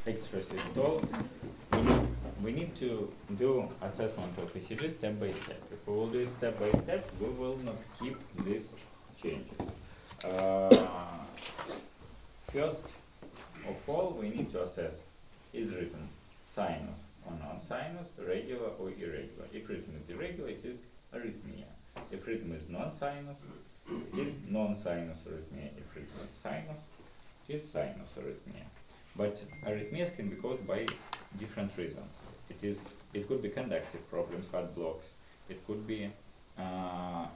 extrasystoles, we need to do assessment of ECG step by step. If we will do it step by step, we will not skip these changes. First of all, we need to assess is rhythm sinus or non-sinus, regular or irregular. If rhythm is irregular, it is arrhythmia. If rhythm is non-sinus, it is non-sinus arrhythmia. If rhythm is sinus, it is sinus arrhythmia. But arrhythmias can be caused by different reasons. It could be conductive problems, heart blocks. It could be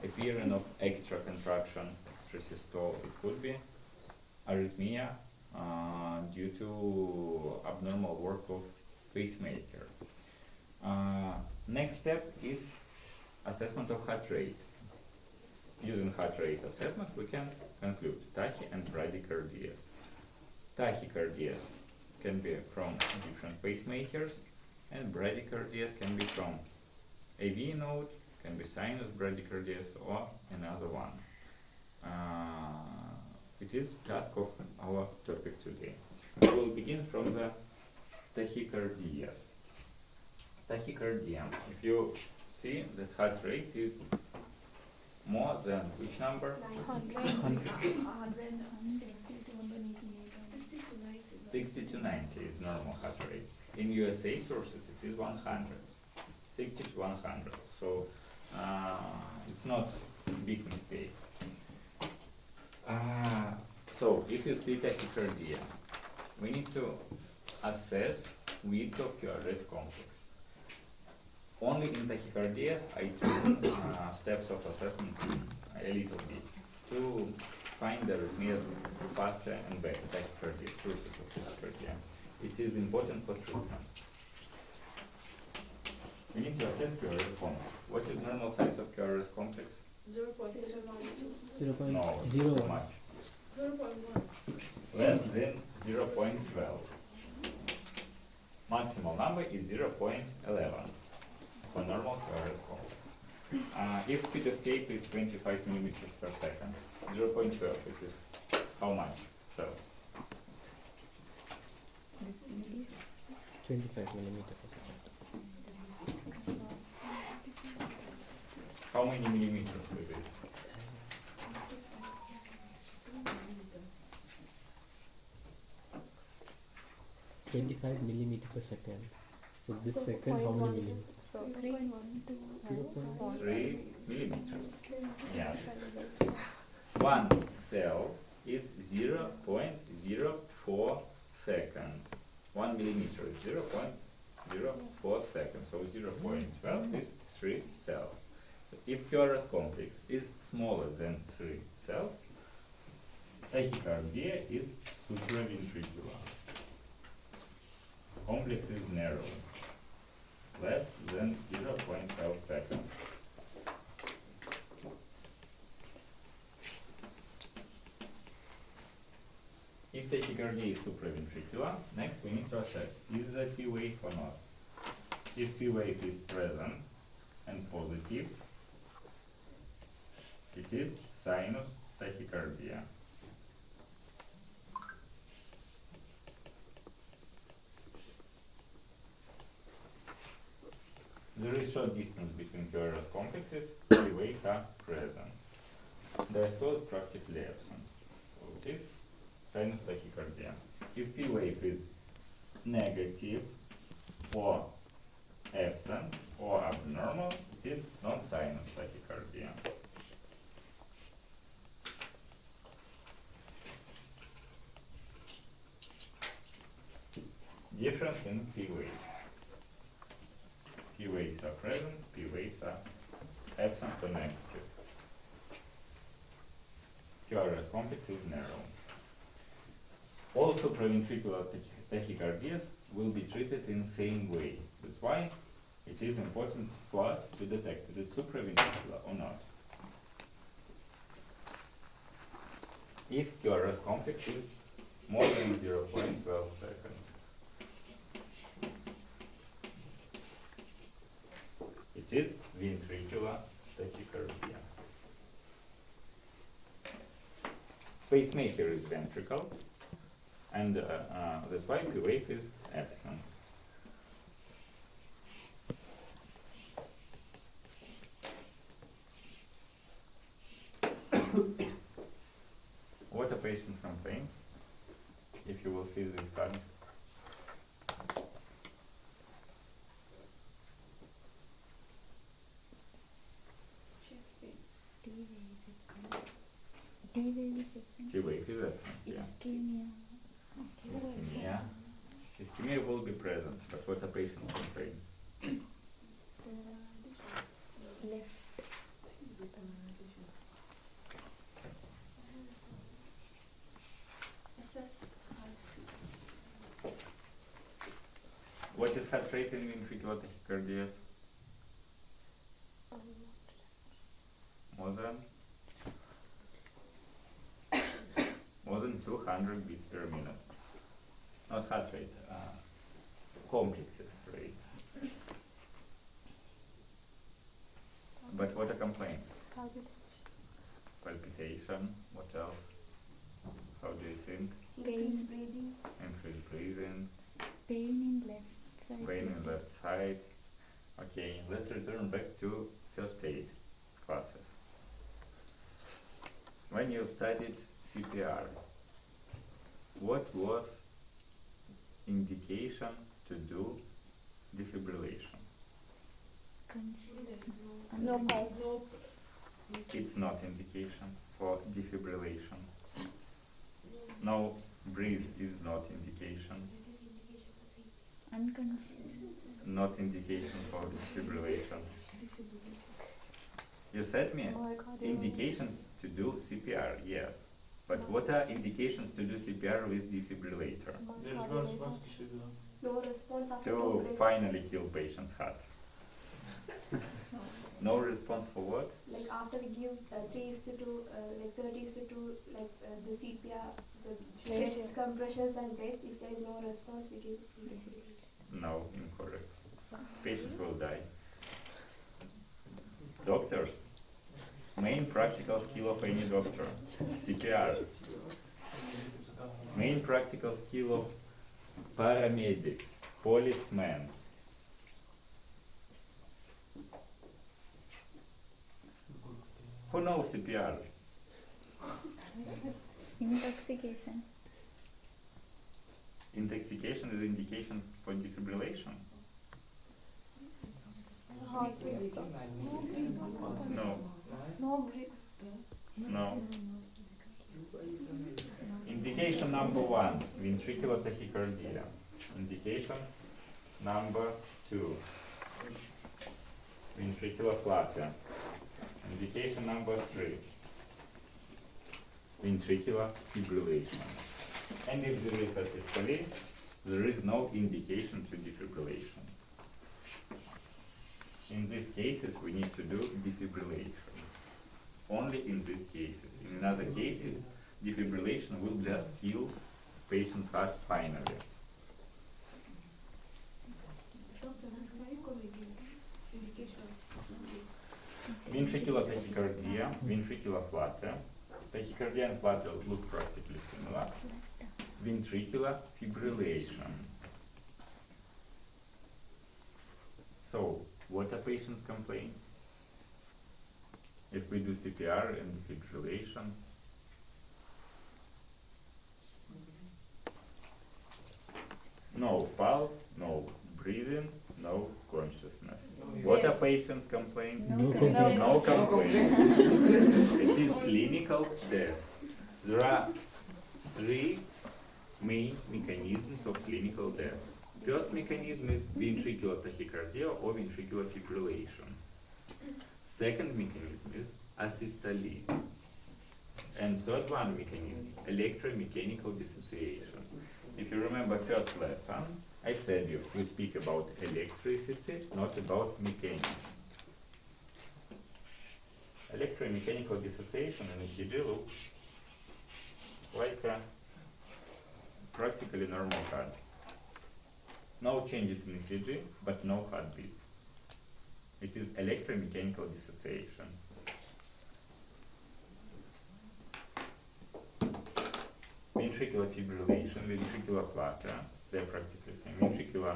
appearance of extra contraction, extrasystole. It could be arrhythmia due to abnormal work of pacemaker. Next step is assessment of heart rate. Using heart rate assessment, we can conclude tachy and bradycardia. Tachycardias can be from different pacemakers, and bradycardias can be from AV node, can be sinus bradycardias or another one. It is task of our topic today. We will begin from the tachycardias. Tachycardia. If you see that heart rate is more than which number? 60 to 90 is normal heart rate. In USA sources it is 100. 60 to 100. So it's not a big mistake. So if you see tachycardia, we need to assess width of QRS complex. Only in tachycardias I took steps of assessment a little bit to find the arrhythmias faster and better. Tachycardia, sources of tachycardia. It is important for treatment. We need to assess QRS complex. What is normal size of QRS complex? 0.0. No, it's too much. 0.1. Less than 0.12. Maximal number is 0.11 for normal QRS complex. If speed of tape is 25 millimeters per second, 0.12, it is how much cells? 25 millimeters per second. How many millimeters is it? So 25 millimeters per second. So this second, how many millimeters? So 3.12. 3 millimeters. Yes. One cell is 0.04 seconds. 1 millimeter is 0.04 seconds. So 0.12 is 3 cells. If QRS complex is smaller than 3 cells, tachycardia is supraventricular. Complex is narrow, less than 0.12 seconds. If tachycardia is supraventricular, next we need to assess is the P wave or not. If P wave is present and positive, it is sinus tachycardia. There is short distance between QRS complexes, P waves are present. Diastole is practically absent. So it is sinus tachycardia. If P wave is negative or absent or abnormal, it is non-sinus tachycardia. Difference in P wave. P waves are present, P waves are absent or negative. QRS complex is narrow. All supraventricular tachycardias will be treated in the same way. That's why it is important for us to detect is it supraventricular or not. If QRS complex is more than 0.12 seconds. It is ventricular tachycardia. Pacemaker is ventricles, and that's why P wave is absent. What a patient's complaints, if you will see this card. T wave is absent, yeah. Ischemia. Ischemia will be present, but what a patient's complaints? What is heart rate in ventricular tachycardias? More than 200 beats per minute. Not heart rate, complexes rate. But what a complaint? Palpitation. What else? How do you think? Increased breathing. Increased breathing. Pain in left side. Pain in left side. Okay, let's return back to first aid classes. When you studied CPR, what was indication to do defibrillation? No pulse. It's not indication for defibrillation. No breathe is not indication. Unconscious. Not indication for defibrillation. You said me indications to do CPR, yes. But what are indications to do CPR with defibrillator? There is no response to do. No response after To 2 breaths. finally kill patient's heart. No response for what? Like after we give 3:2, like 30:2, like the CPR, the chest compressions and breath. If there is no response, we give defibrillator. No, incorrect. Patient will die. Doctors, main practical skill of any doctor, CPR. Main practical skill of paramedics, policemen. Who knows CPR? Intoxication. Intoxication is indication for defibrillation? Heart rate stop. No. No breath. No. Indication number 1, ventricular tachycardia. Indication number 2, ventricular flutter. Indication number 3, ventricular fibrillation. And if there is asystole, there is no indication to defibrillation. In these cases, we need to do defibrillation. Only in these cases. In other cases, defibrillation will just kill patient's heart finally. Ventricular tachycardia, ventricular flutter. Tachycardia and flutter look practically similar. Ventricular fibrillation. So, what are patient's complaints? If we do CPR and defibrillation, no pulse, no breathing, no consciousness. What are patient's complaints? No complaints. No complaints. It is clinical death. There are 3 main mechanisms of clinical death. First mechanism is ventricular tachycardia or ventricular fibrillation. Second mechanism is asystole. And third one mechanism, electromechanical dissociation. If you remember first lesson, I said we speak about electricity, not about mechanics. Electromechanical dissociation in ECG looks like a practically normal heart. No changes in ECG, but no heartbeats. It is electromechanical dissociation. ventricular fibrillation, ventricular flutter, they're practically the same. Ventricular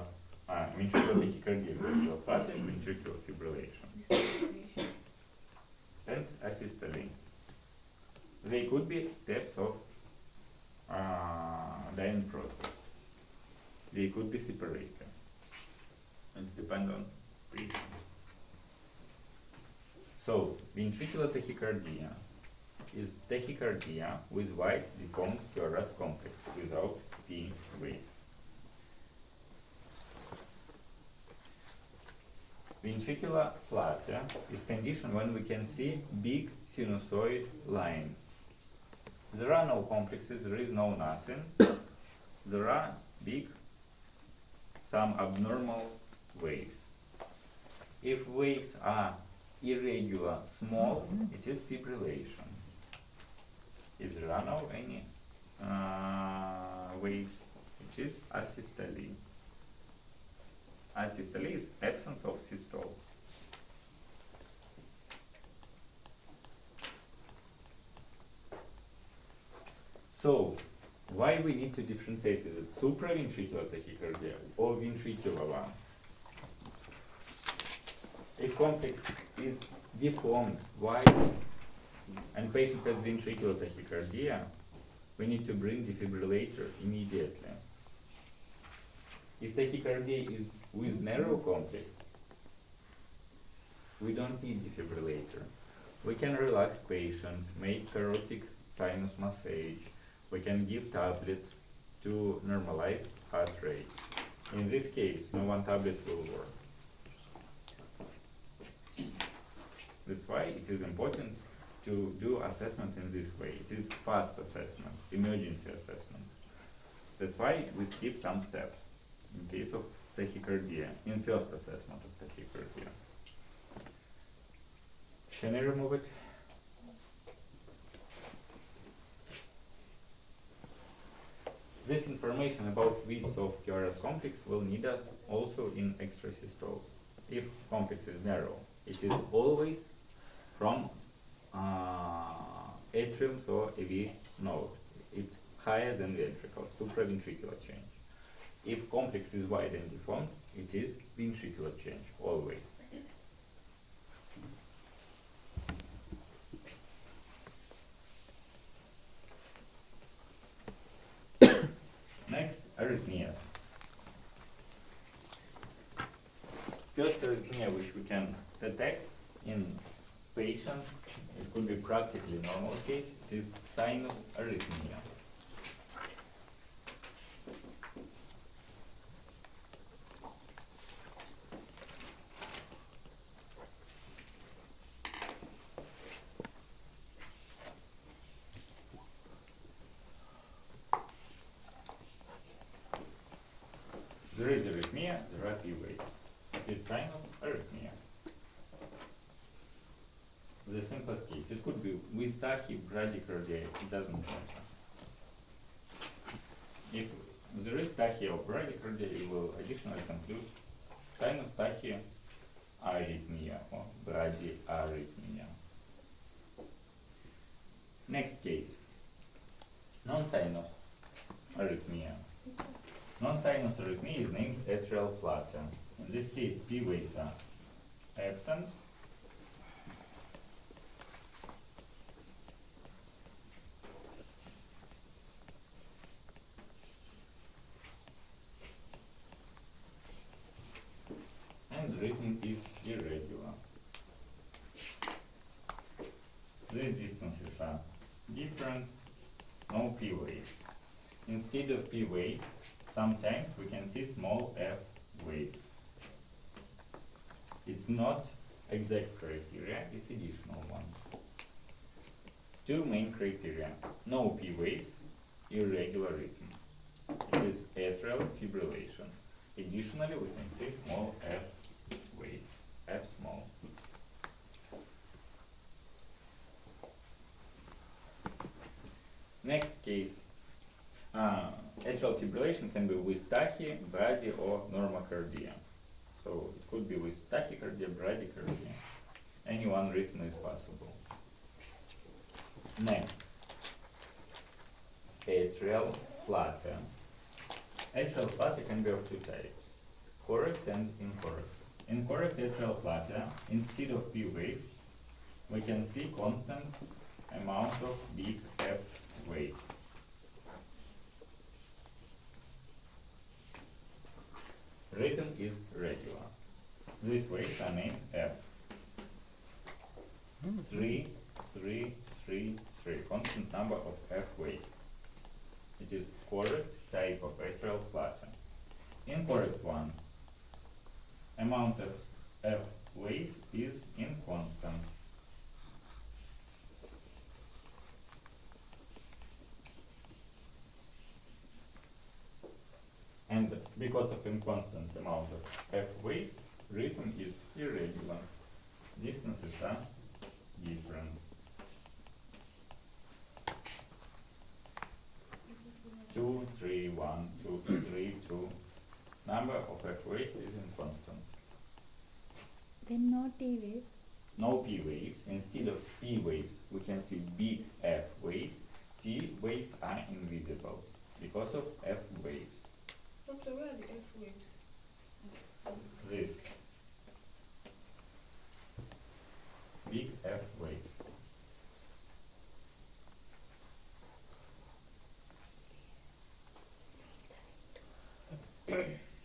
tachycardia, ventricular flutter, ventricular fibrillation. And asystole. They could be steps of dying process. They could be separated. It's depend on patient. So ventricular tachycardia is tachycardia with wide deformed QRS complex without P waves. Ventricular flutter is condition when we can see big sinusoid line. There are no complexes, there is no nothing. There are big, some abnormal waves. If waves are irregular, small, it is fibrillation. If there are no any waves, it is asystole. Asystole is absence of systole. So, why we need to differentiate? Is it supraventricular tachycardia or ventricular one? If complex is deformed, wide, and patient has ventricular tachycardia, we need to bring defibrillator immediately. If tachycardia is with narrow complex, we don't need defibrillator. We can relax patient, make carotid sinus massage. We can give tablets to normalize heart rate. In this case, no one tablet will work. That's why it is important to do assessment in this way. It is fast assessment, emergency assessment. That's why we skip some steps in case of tachycardia, in first assessment of tachycardia. Can I remove it? This information about width of QRS complex will need us also in extrasystoles. If complex is narrow, it is always from atriums or AV node. It's higher than ventricle, supraventricular change. If complex is wide and deformed, it is ventricular change, always. Next, arrhythmias. First arrhythmia which we can detect in patients, it could be practically normal case, it is sinus arrhythmia. There is arrhythmia, there are P waves. It is sinus arrhythmia. The simplest case, it could be with tachy, bradycardia, it doesn't matter. If there is tachy or bradycardia, you will additionally conclude sinus tachy arrhythmia or bradyarrhythmia. Next case, non-sinus arrhythmia. Non-sinus arrhythmia is named atrial flutter. In this case, P waves are absent. And rhythm is irregular. These distances are different, no P waves. Instead of P wave, sometimes we can see small f waves. It's not exact criteria, it's additional one. Two main criteria, no P waves, irregular rhythm. It is atrial fibrillation. Additionally, we can see small f waves, f small. Next case, atrial fibrillation can be with tachy, brady, or normocardia. So it could be with tachycardia, bradycardia. Any one rhythm is possible. Next, atrial flutter. Atrial flutter can be of two types, correct and incorrect. In correct atrial flutter, instead of P wave, we can see constant amount of big F waves. Rhythm is regular. These waves are named F. 3, 3, 3, 3, constant number of F waves. It is correct type of atrial flutter. Incorrect one, amount of F waves is inconstant. And because of inconstant amount of F waves, rhythm is irregular. Distances are different. 2, 3, 1, 2, 3, 2. Number of F waves is inconstant. Then not T wave. No P waves. Instead of P waves, we can see big F waves. T waves are invisible because of F waves. Doctor, where are the F waves? This big F waves.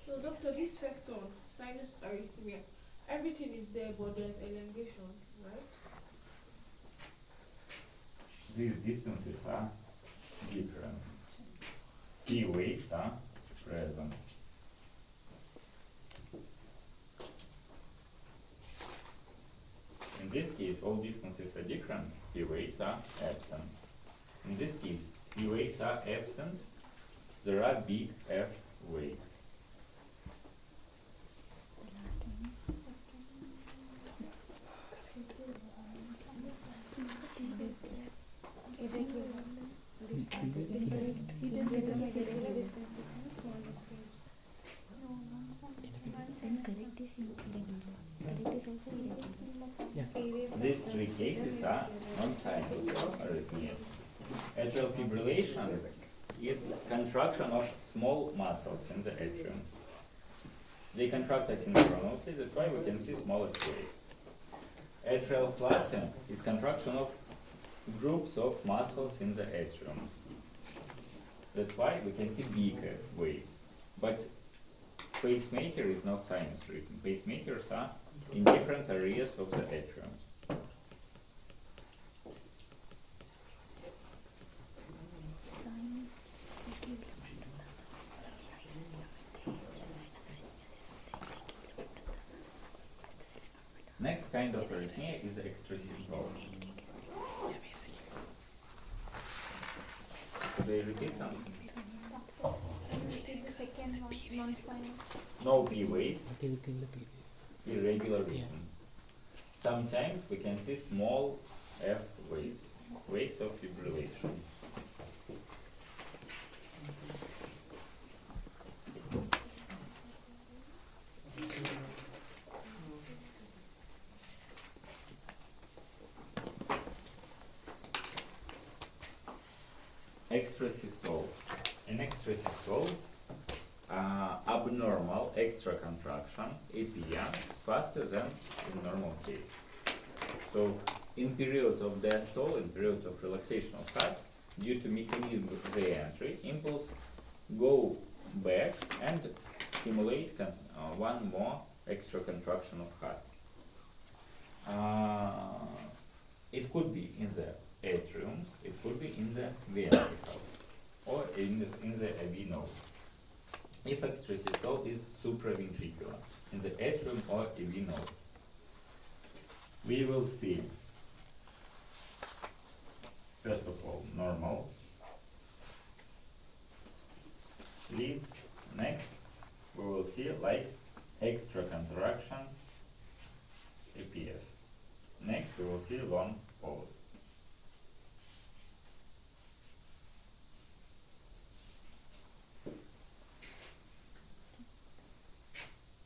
So, doctor, this first one, sinus arrhythmia, everything is there, but there's elongation, right? These distances are different. P waves are present. In this case, all distances are different. P waves are absent. In this case, P waves are absent. There are big F waves. The last one is and correct is irregular. Correct is also irregular. These three cases are non-sinus arrhythmia. Atrial fibrillation is contraction of small muscles in the atrium. They contract asynchronously, that's why we can see smaller waves. Atrial flutter is contraction of groups of muscles in the atrium. That's why we can see bigger waves. But pacemaker is not sinus rhythm. Pacemakers are in different areas of the atriums. Sinus. Next kind of arrhythmia is extrasystole. Could I repeat something? Repeat the second one, non-sinus. No P waves, I think in the period. irregular rhythm. Sometimes we can see small F waves, waves of fibrillation. Extrasystole. In extrasystole, abnormal extra contraction appear faster than in normal case. So, in period of diastole, in period of relaxation of heart, due to mechanism of re-entry, impulse go back and stimulate one more extra contraction of heart. It could be in the atriums, it could be in the ventricles, or in the AV node. If extrasystole is supraventricular, in the atrium or AV node, we will see, first of all, normal leads. Next, we will see like extra contraction appears. Next, we will see long pause.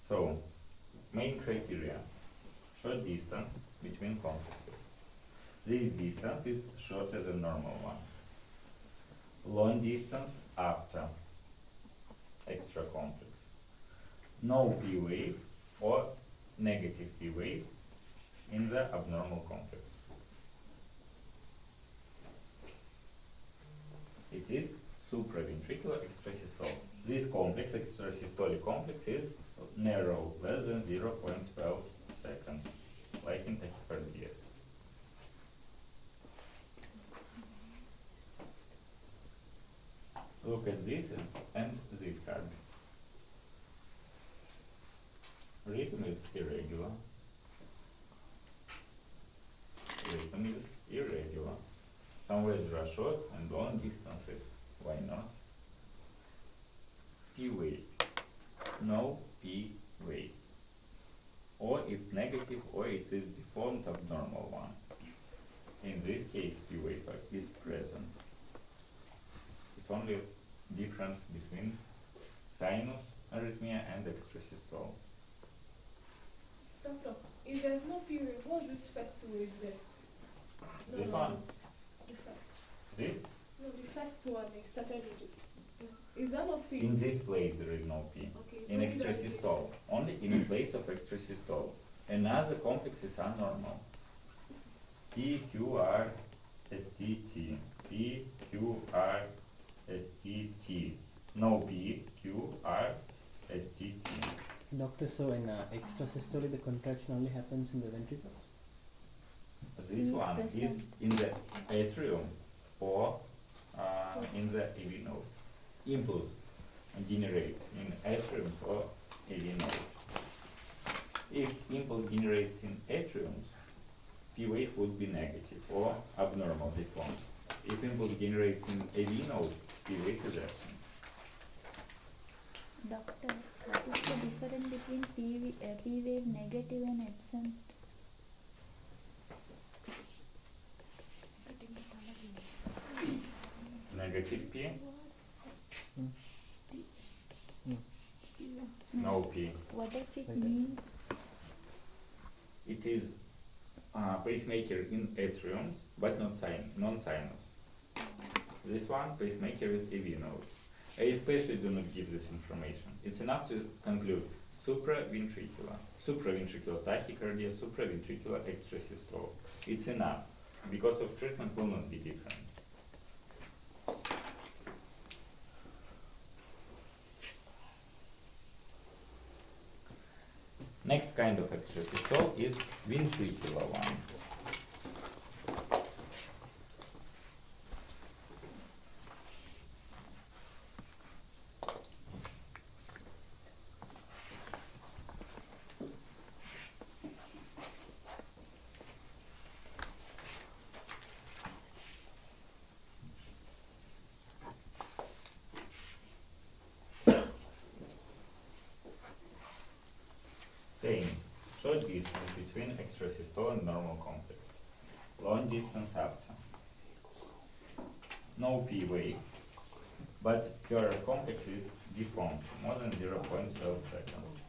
So, main criteria, short distance between complexes. This distance is shorter than normal one. long distance after extra complex. No P wave or negative P wave in the abnormal complex. It is supraventricular extrasystole. This complex, extrasystolic complex, is narrow, less than 0.12 seconds, like in tachycardia. Look at this and this card. Rhythm is irregular. Rhythm is irregular. Somewhere there are short and long distances. Why not? P wave. No P wave. Or it's negative or it is deformed abnormal one. In this case, P wave is present. It's only difference between sinus arrhythmia and extrasystole. Doctor, if there's no period, what's this first wave there? This one? The This? no, the first one they started with. Is that not P? In this place there is no P. Okay. In extrasystole, only in place of extrasystole. Another complexes are normal. P, Q, R, S, T, T. P, Q, R, S, T, T. No P, Q, R, S, T, T. Doctor, so in extrasystole the contraction only happens in the ventricles? This Is one is present. in the atrium or in the AV node. Impulse generates in atriums or AV node. If impulse generates in atriums, P wave would be negative or abnormal deformed. If impulse generates in AV node, P wave is absent. Doctor, what is the difference between P wave negative and absent? Negative P, Hmm. no P. What does it Okay. mean? It is pacemaker in atriums, but not non-sinus. This one, pacemaker is AV node. I especially do not give this information. It's enough to conclude supraventricular tachycardia, supraventricular extrasystole. It's enough, because of treatment will not be different. Next kind of extrasystole is ventricular one. Same, short distance between extrasystole and normal complex. Long distance after. No P wave, but your complex is deformed, more than 0.12 seconds.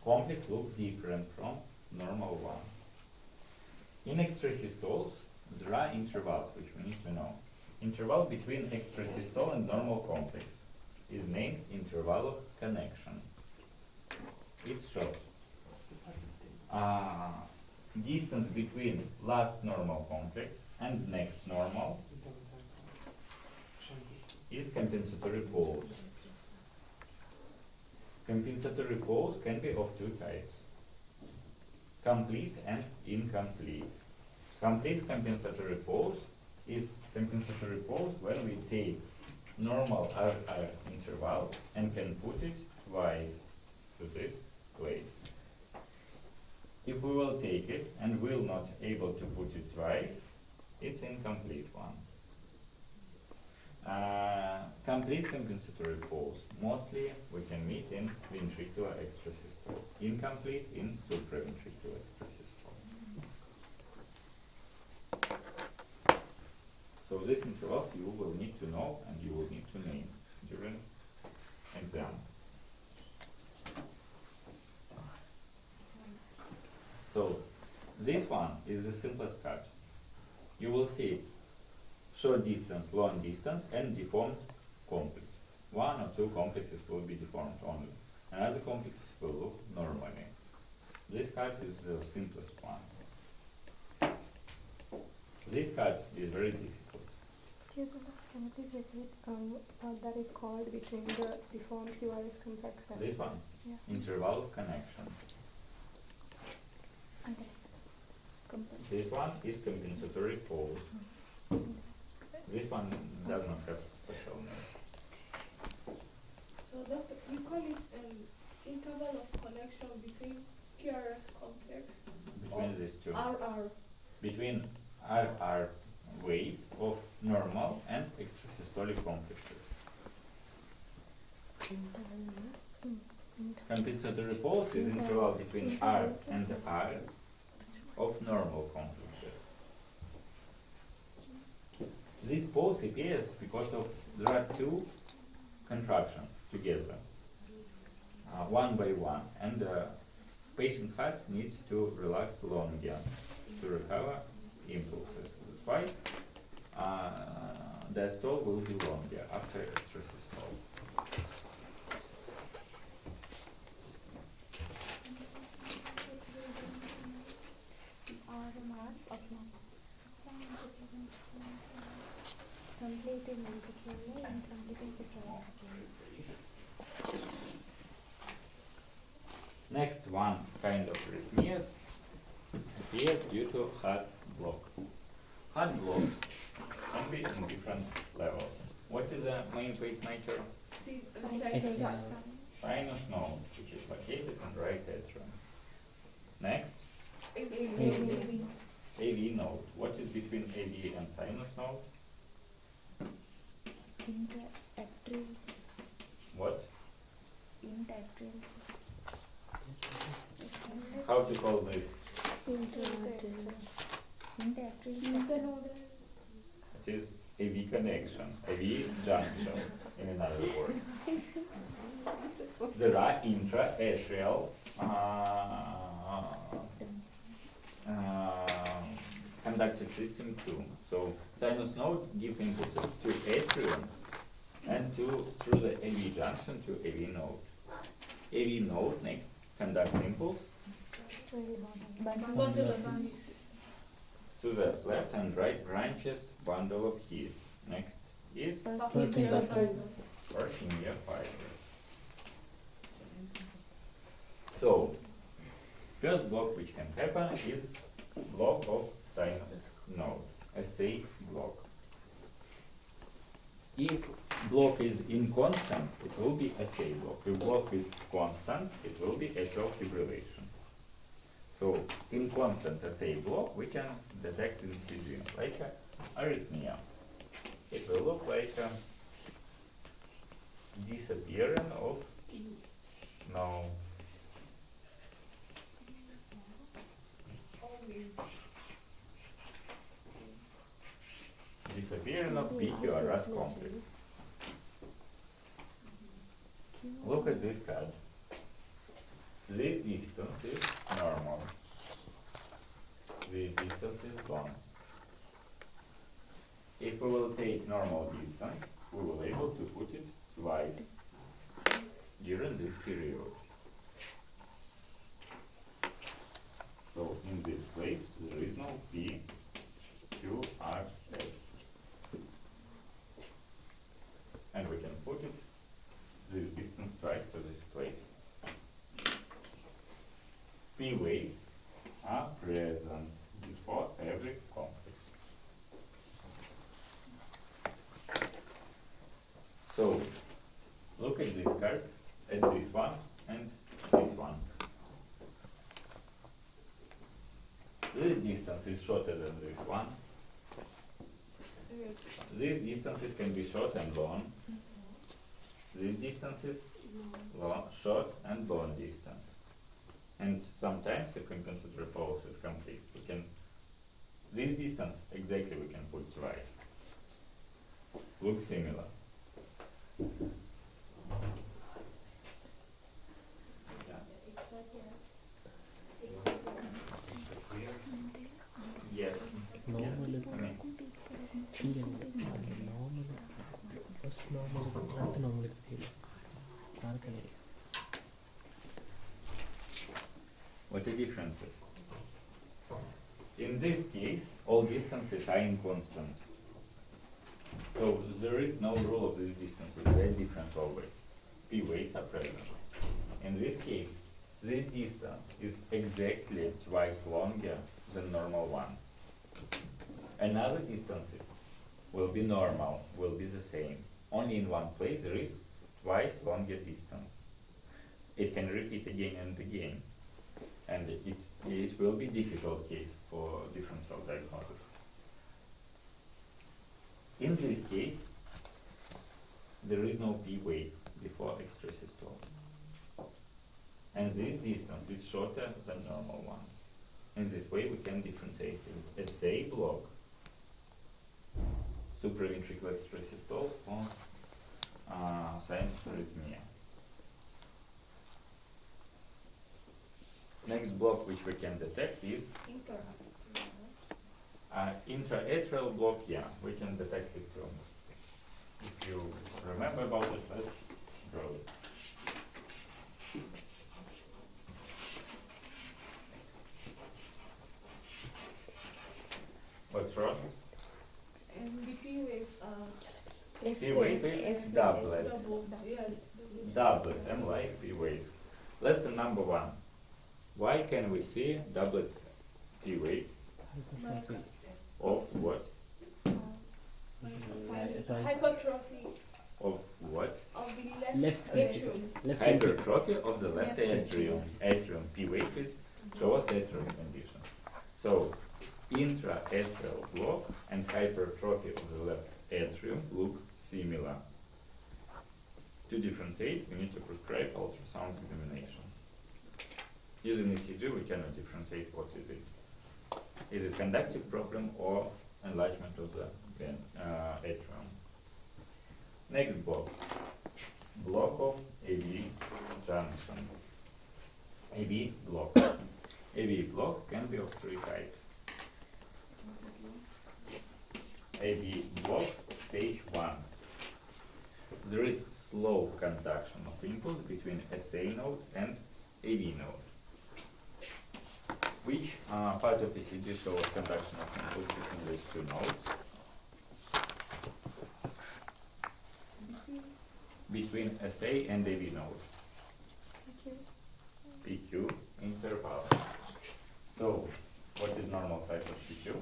Complex looks different from normal one. In extrasystoles, there are intervals which we need to know. Interval between extrasystole and normal complex is named interval of connection. It's short. Distance between last normal complex and next normal is compensatory pause. Compensatory pause can be of two types: complete and incomplete. Complete compensatory pause is compensatory pause when we take normal RR interval and can put it twice to this place. If we will take it and will not able to put it twice, it's incomplete one. Complete compensatory pause, mostly we can meet in ventricular extrasystole. Incomplete in supraventricular extrasystole. So these intervals you will need to know and you will need to name during exam. So this one is the simplest cut. You will see short distance, long distance, and deformed complex. One or two complexes will be deformed only. Another complexes will look normally. This card is the simplest one. This card is very difficult. Excuse me, can you please repeat what that is called between the deformed QRS complex and This one, yeah. interval of connection. And the next. This one is compensatory pole. This one does not have special name. So doctor, you call it an interval of connection between QRS complex Between these two. RR. Between RR ways of normal and extrasystolic complexes. Compensatory poles is interval between R and R of normal complexes. This pose appears because of there are two contractions together, one by one, and patient's heart needs to relax longer to recover impulses. That's why diastole will be longer after extrasystole. Next one kind of arrhythmias appears due to heart block. Heart block can be in different levels. What is the main pacemaker? C X. Sinus node, which is located in right atrium. Next, AV node. What is between AV and sinus node? Interarterials. What? Interarterials. How to call this? Interarterial. It is AV connection, AV junction, in other words. There are intra-atrial conductive system too. So sinus node give impulses to atrium and through the AV junction to AV node. AV node next conduct impulse bundle of His. to the left and right branches bundle of His. Next is Purkinje fiber. Arrhythmia fiber. So first block which can happen is block of sinus node, a safe block. If block is inconstant, it will be a safe block. If block is constant, it will be atrial fibrillation. So inconstant assay block we can detect in CG like a arrhythmia. It will look like a disappearance of disappearance of PQRS complex. Look at this card. This distance is normal. This distance is long. If we will take normal distance, we will be able to put it twice during this period. So in this place there is no PQRS. And we can put it this distance twice to this place. P waves are present before every complex. So look at this curve, at this one and this one. This distance is shorter than this one. These distances can be short and long. These distances long, short and long distance. And sometimes if compensatory pulse is complete, we can this distance exactly we can put twice. Looks similar. Yes. Normal Yes. I mean, T and Okay. What are differences? In this case, all distances are in constant. So there is no rule of these distances, they're different always. P waves are present. In this case, this distance is exactly twice longer than normal one. Another distances will be normal, will be the same. Only in one place there is twice longer distance. It can repeat again and again, and it will be difficult case for differential diagnosis. In this case, there is no P wave before extrasystole. And this distance is shorter than normal one. In this way we can differentiate in SA block, supraventricular extrasystole from sinus arrhythmia. Next block which we can detect is intra-atrial block. Yeah, we can detect it too. If you remember about it, let's draw it. What's wrong? And the P waves are P wave is doublet. double. Yes. Doublet, M like P wave. Lesson number 1. Why can we see doublet P wave Hypertrophy. of what? Right. Hypertrophy Of what? of the Left atrium. Left ventricle. Hypertrophy of the left Left atrium. Atrium P wave is shows atrium condition. So intra-atrial block and hypertrophy of the left atrium look similar. To differentiate, we need to prescribe ultrasound examination. Using ECG, we cannot differentiate what is it. Is it conductive problem or enlargement of the atrium? Next block. Block of AV junction. AV block. AV block can be of 3 types. AV block stage 1. There is slow conduction of impulse between SA node and AV node. Which part of ECG shows conduction of impulse between these 2 nodes? Between SA and AV node. PQ interval. So, what is normal size of PQ?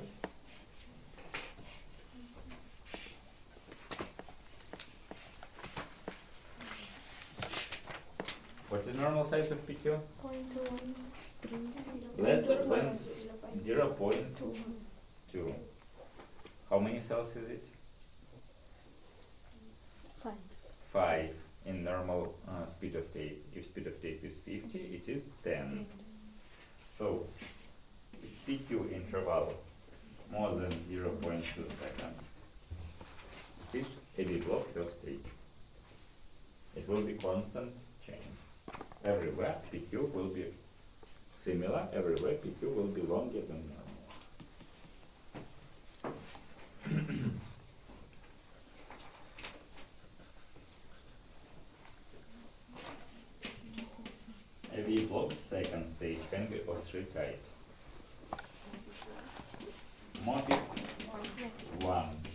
What is normal size of PQ? 0.130. Less than 0.2. How many cells is it? 5. 5 in normal speed of tape. If speed of tape is 50, it is 10. So, PQ interval more than 0.2 seconds. It is AV block first stage. It will be constant change. Everywhere PQ will be similar, everywhere PQ will be longer than normal. AV block second stage can be of 3 types. Mobits 1.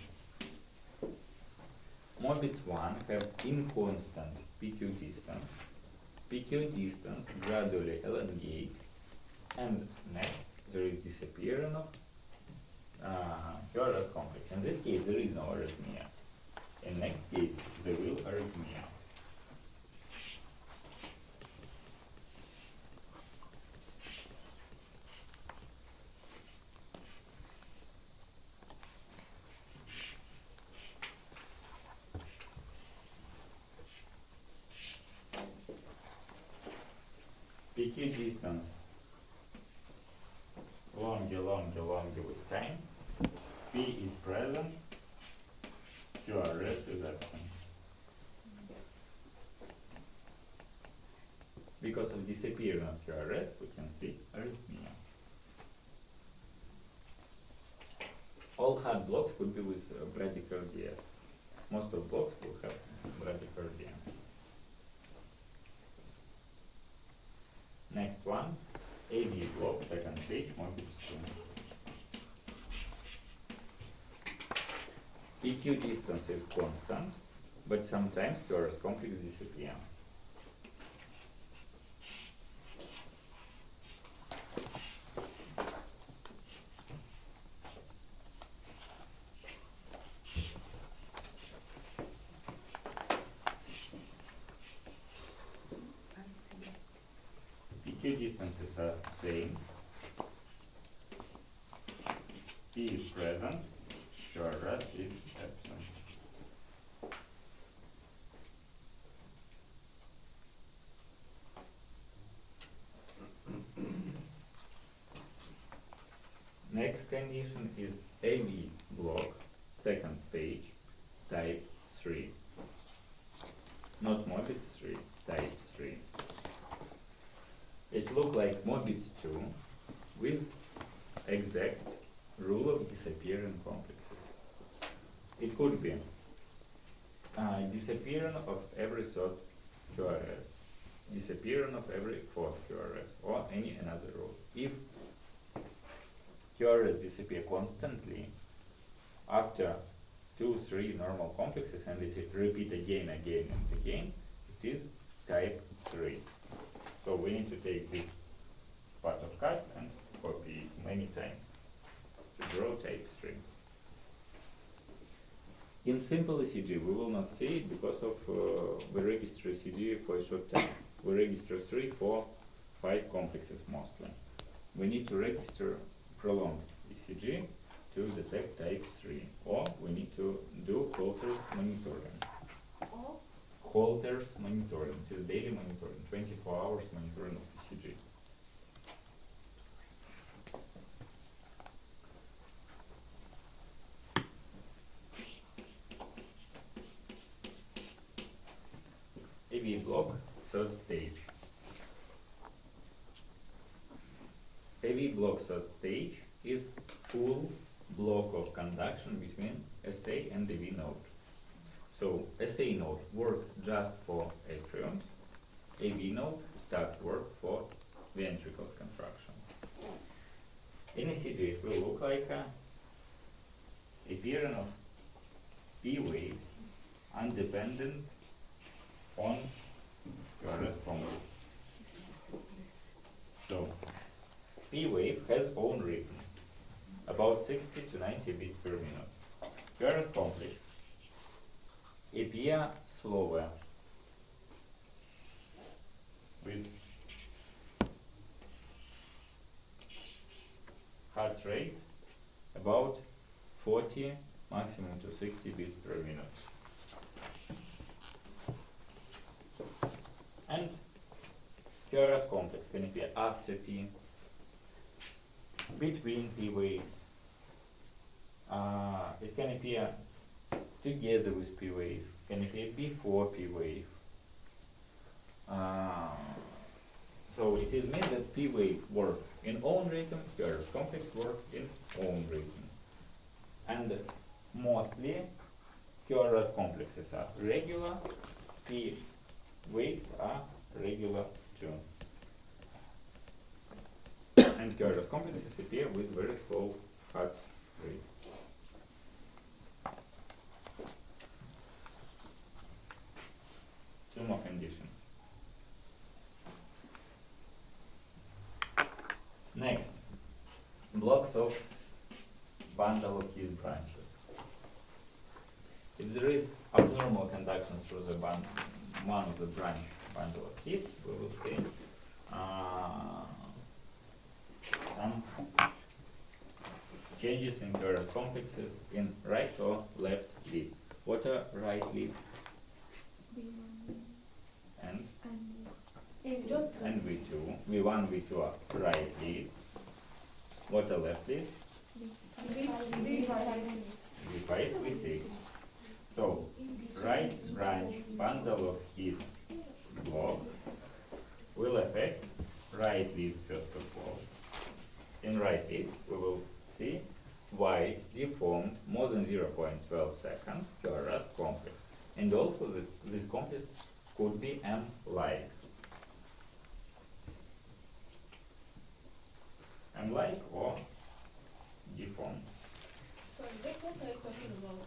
Mobits 1 have inconstant PQ distance. PQ distance gradually elongate, and next there is disappearance of QRS complex. In this case there is no arrhythmia. In next case there will arrhythmia. PQ distance longer with time. P is present, QRS is absent. Because of disappearance of QRS, we can see arrhythmia. All heart blocks could be with bradycardia. Most of blocks will have bradycardia. PQ distance is constant, but sometimes QRS complex disappear. PQ distances are same. P is present, QRS is absent. Next condition is AV block, second stage, type 3. Not Mobitz 3, type 3. It looks like Mobitz 2 with exact rule of disappearing complexes. It could be disappearance of every third QRS, disappearance of every fourth QRS, or any another rule. If QRS disappear constantly after 2-3 normal complexes and it repeat again and again, it is type 3. So we need to take this part of cut and copy it many times to draw type 3. In simple ECG we will not see it because of we register ECG for a short time. We register 3, 4, 5 complexes mostly. We need to register prolonged ECG to detect type 3, or we need to do Holter's monitoring. Or Holter's monitoring, it is daily monitoring, 24 hours monitoring of ECG. AV block, third stage. AV block third stage is full block of conduction between SA and AV node. So SA node work just for atriums, AV node start work for ventricles contractions. In ECG it will look like a pattern of P waves independent on QRS complex. So P wave has own rhythm, about 60 to 90 beats per minute. QRS complex appear slower with heart rate about 40 maximum to 60 beats per minute. And QRS complex can appear after P, between P waves. It can appear together with P wave, can appear before P wave. So it is meant that P wave work in own rhythm, QRS complex work in own rhythm. And mostly QRS complexes are regular, P waves are regular too. And QRS complexes appear with very slow heart rate. Two more conditions. Next, blocks of bundle of His branches. If there is abnormal conduction through the one of the branch bundle of His, we will see some changes in QRS complexes in right or left leads. What are right leads and V2? V1, V2 are right leads. What are left leads? V5, V6. So, right branch bundle of his block will affect right leads first of all. In right leads, we will see wide, deformed, more than 0.12 seconds QRS complex. And also this complex could be M-like. M-like or deformed. sorry, what are you talking about?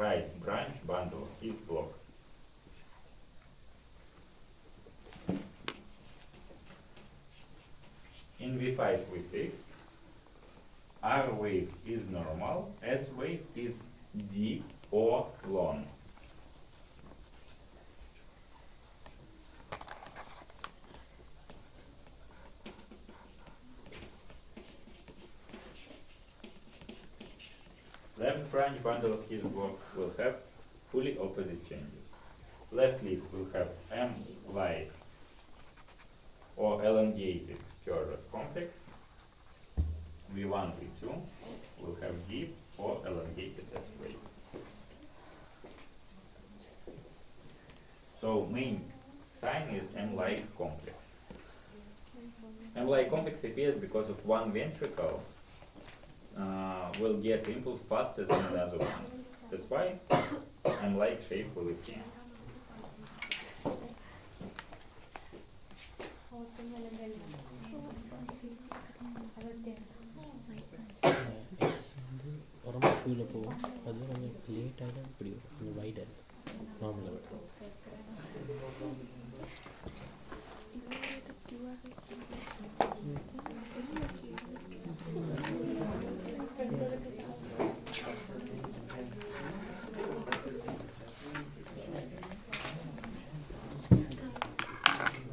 right branch bundle of heat block. In V5, V6, R wave is normal, S wave is deep or long. Left branch bundle of his block will have fully opposite changes. Left leaf will have M like or elongated Curtis complex. V1, V2 will have deep or elongated S wave. So main sign is M-like complex. M-like complex appears because of one ventricle will get impulse faster than another one. That's why M-like shape will appear. S வந்து ரொம்ப கீழே போகும், அது கொஞ்சம் late ஆகிடும், இப்படி கொஞ்சம் வைடாக இருக்கும் நார்மலாக விட.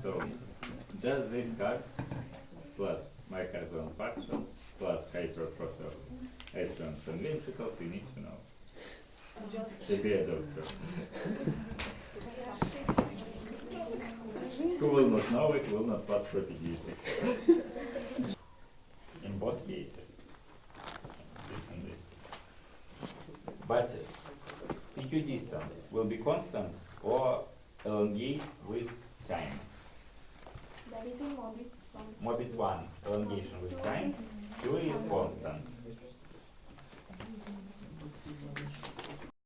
So just these cards plus myocardial infarction plus hypertrophy of atriums and ventricles you need to know to be a doctor. Who will not know it will not pass propedeutics. In both cases. This and this. But PQ distance will be constant or elongate with time. That is in Mobis 1. Mobis 1 elongation with time, 2 is constant.